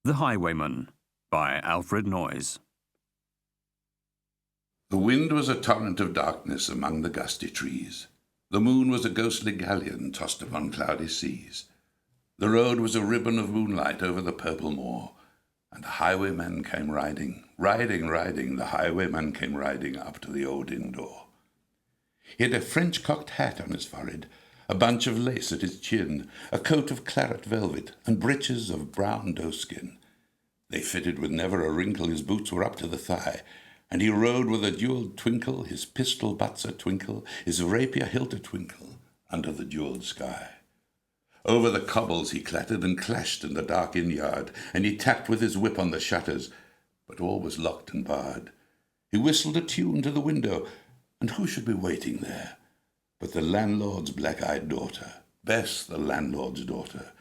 The Highwayman by Alfred Noyes. The wind was a torrent of darkness among the gusty trees. The moon was a ghostly galleon tossed upon cloudy seas. The road was a ribbon of moonlight over the purple moor, and the highwayman came riding, the highwayman came riding up to the old inn door. He had a French-cocked hat on his forehead, a bunch of lace at his chin, a coat of claret velvet, and breeches of brown doeskin. They fitted with never a wrinkle, his boots were up to the thigh, and he rode with a jewelled twinkle, his pistol butts a twinkle, his rapier hilt a twinkle, under the jewelled sky. Over the cobbles he clattered and clashed in the dark inn-yard, and he tapped with his whip on the shutters, but all was locked and barred. He whistled a tune to the window, and who should be waiting there but the landlord's black-eyed daughter, Bess, the landlord's daughter,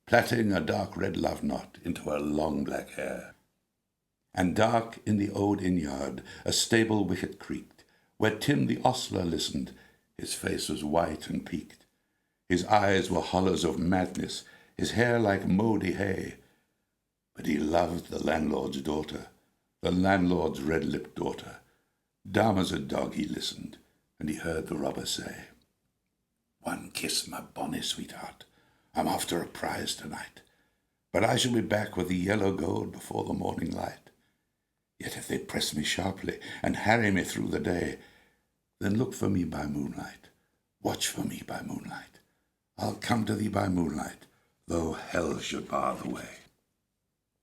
plaiting a dark red love knot into her long black hair. And dark in the old inn-yard a stable wicket creaked, where Tim the ostler listened. His face was white and peaked. His eyes were hollows of madness, his hair like mouldy hay. But he loved the landlord's daughter, the landlord's red-lipped daughter. Dumb as a dog he listened, and he heard the robber say, "One kiss, my bonny sweetheart. I'm after a prize tonight, but I shall be back with the yellow gold before the morning light. Yet if they press me sharply and harry me through the day, then look for me by moonlight, watch for me by moonlight. I'll come to thee by moonlight, though hell should bar the way."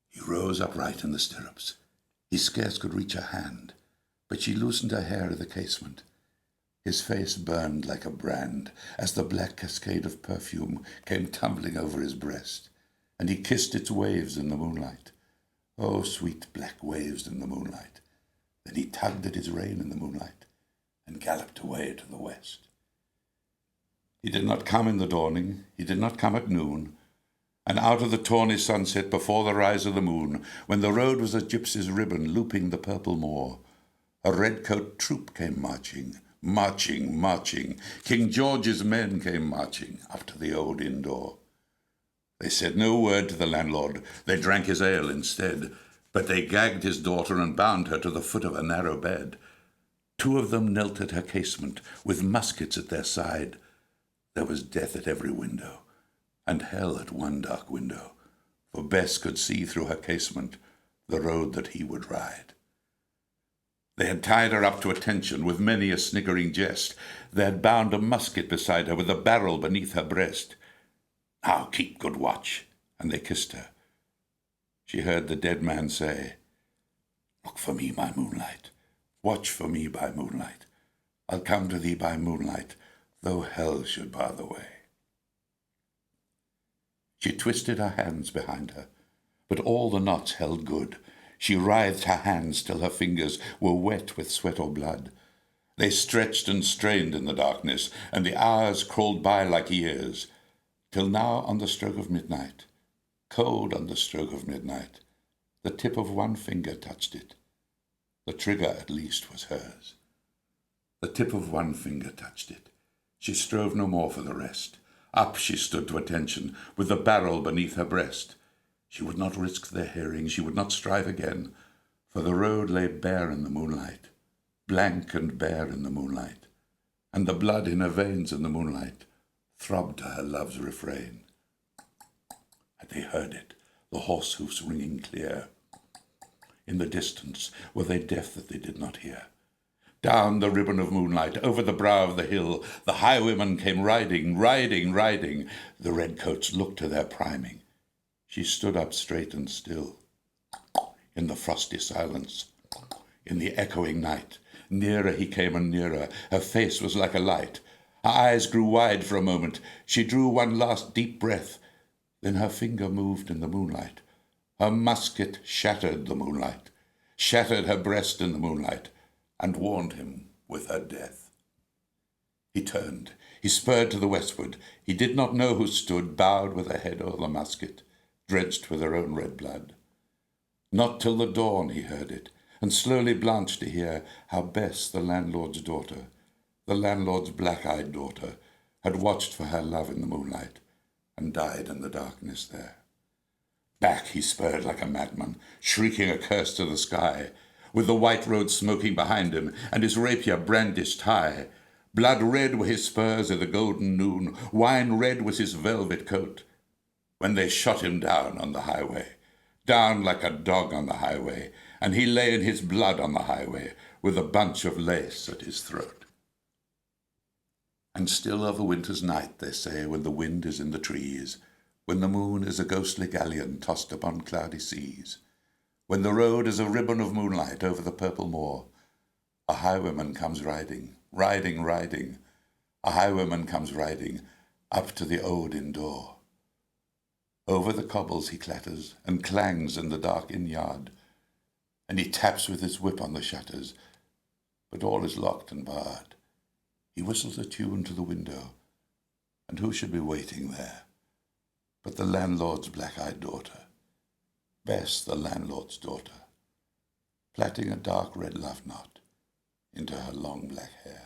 He rose upright in the stirrups. He scarce could reach her hand, but she loosened her hair at the casement. His face burned like a brand as the black cascade of perfume came tumbling over his breast, and he kissed its waves in the moonlight. Oh, sweet black waves in the moonlight. Then he tugged at his rein in the moonlight and galloped away to the west. He did not come in the dawning, he did not come at noon, and out of the tawny sunset before the rise of the moon, when the road was a gypsy's ribbon looping the purple moor, a red-coat troop came marching, marching. King George's men came marching up to the old inn door. They said no word to the landlord, they drank his ale instead, but they gagged his daughter and bound her to the foot of a narrow bed. Two of them knelt at her casement, with muskets at their side. There was death at every window, and hell at one dark window, for Bess could see through her casement the road that he would ride. They had tied her up to attention with many a sniggering jest. They had bound a musket beside her with a barrel beneath her breast. "Now keep good watch," and they kissed her. She heard the dead man say, "Look for me by moonlight, watch for me by moonlight. I'll come to thee by moonlight, though hell should bar the way." She twisted her hands behind her, but all the knots held good. She writhed her hands till her fingers were wet with sweat or blood. They stretched and strained in the darkness, and the hours crawled by like years, till now on the stroke of midnight, cold on the stroke of midnight, the tip of one finger touched it. The trigger at least was hers. The tip of one finger touched it. She strove no more for the rest. Up she stood to attention, with the barrel beneath her breast. She would not risk their hearing, she would not strive again, for the road lay bare in the moonlight, blank and bare in the moonlight, and the blood in her veins in the moonlight throbbed to her love's refrain. Had they heard it, the horse hoofs ringing clear? In the distance were they deaf that they did not hear? Down the ribbon of moonlight, over the brow of the hill, the highwayman came riding. The redcoats looked to their priming. She stood up straight and still, in the frosty silence, in the echoing night. Nearer he came and nearer. Her face was like a light. Her eyes grew wide for a moment. She drew one last deep breath. Then her finger moved in the moonlight. Her musket shattered the moonlight, shattered her breast in the moonlight, and warned him with her death. He turned. He spurred to the westward. He did not know who stood, bowed with her head o'er the musket, drenched with her own red blood. Not till the dawn he heard it, and slowly blanched to hear how Bess, the landlord's daughter, the landlord's black-eyed daughter, had watched for her love in the moonlight, and died in the darkness there. Back he spurred like a madman, shrieking a curse to the sky, with the white road smoking behind him, and his rapier brandished high. Blood red were his spurs i' the golden noon, wine red was his velvet coat, when they shot him down on the highway, down like a dog on the highway, and he lay in his blood on the highway, with a bunch of lace at his throat. And still of a winter's night, they say, when the wind is in the trees, when the moon is a ghostly galleon tossed upon cloudy seas, when the road is a ribbon of moonlight over the purple moor, a highwayman comes riding, riding, riding, a highwayman comes riding up to the old inn door. Over the cobbles he clatters and clangs in the dark inn yard, and he taps with his whip on the shutters, but all is locked and barred. He whistles a tune to the window, and who should be waiting there but the landlord's black-eyed daughter, Bess, the landlord's daughter, plaiting a dark red love knot into her long black hair.